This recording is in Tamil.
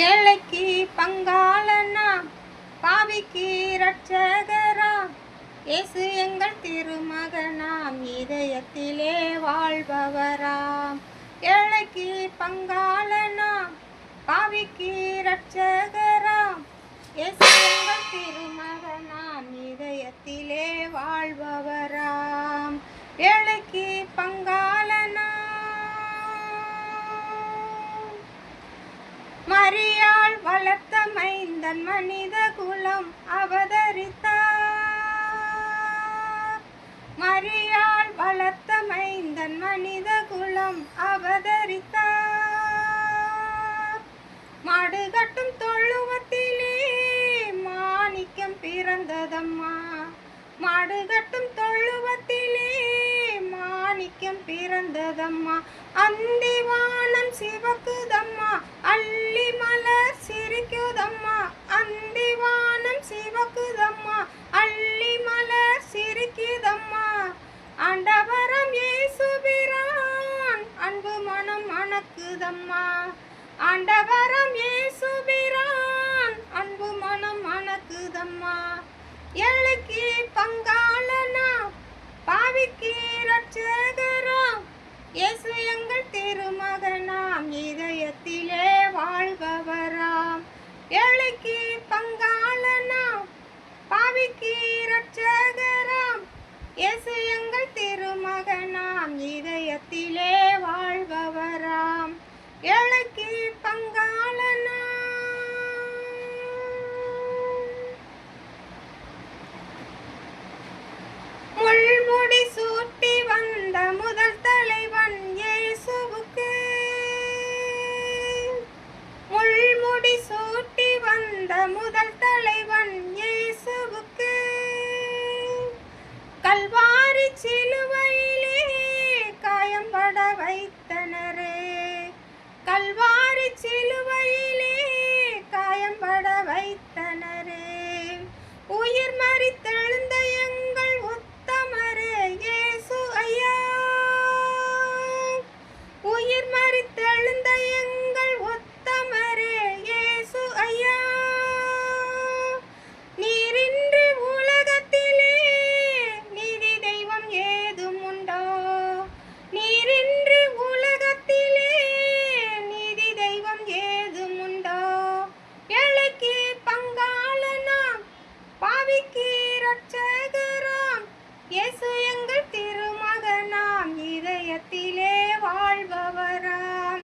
ஏழைக்கு பங்காளனா, பாவிக்கு இரட்சகராம், இயேசு எங்கள் திருமகனாம், இதயத்திலே வாழ்பவராம். ஏழைக்கு பங்காளனாம், பாவிக்கு இரட்சகராம், இயேசு எங்கள் திருமகனாம், இதயத்திலே வாழ்பவராம். ஏழைக்கு பங்காளனாம், மரியாள் வளர்த்த மைந்தன் மனித குலம் அவதரித்தார். மரியாள் வளர்த்த மைந்தன் மனித குலம் அவதரித்தார். மாடு கட்டும் தொழுவத்திலே மாணிக்கம் பிறந்ததம்மா. மாடு கட்டும் தொழுவத்திலே மாணிக்கம் பிறந்ததம்மா. அந்திவானம் சிவக்குதம்மா, அள்ளி மலர் சிரிக்குதம்மா. அந்திவானம் சிவக்குதம்மா, அள்ளி மலர் சிரிக்குதம்மா. ஆண்டவரம் இயேசுபிரான் அன்பு மனம் மணக்குதம்மா. ஆண்டவரம் இயேசுபிரான் அன்பு மனம் மணக்குதம்மா. ஏழைக்கு பங்காளனா, பாவிக்கு இரட்சகராம், இயேசு எங்கள் திருமகனாம், இதயத்திலே வாழ்பவராம். ஏழைக்கு பங்காளனாம், பாவிக்கு இரட்சகராம், இயேசு எங்கள் திருமகனாம், இதயத்திலே வாழ்பவராம். ஏழைக்கு பங்காளனாம். முள்முடி சூட்டி வந்த முதல் தலைவன் இயேசுவுக்கு. முள்முடி சூட்டி வந்த முதல் தலைவன் இயேசுவுக்கு. கல்வாரி சிலுவையிலே காயம்பட வைத்தனரே. கல்வாரி சிலுவையிலே காயம்பட வைத்தனரே. உயிர் மரித்தெழுந்த எங்கள் உத்தமரே இயேசு ஐயா. உயிர் மரித்தெழுந்த எங்கள்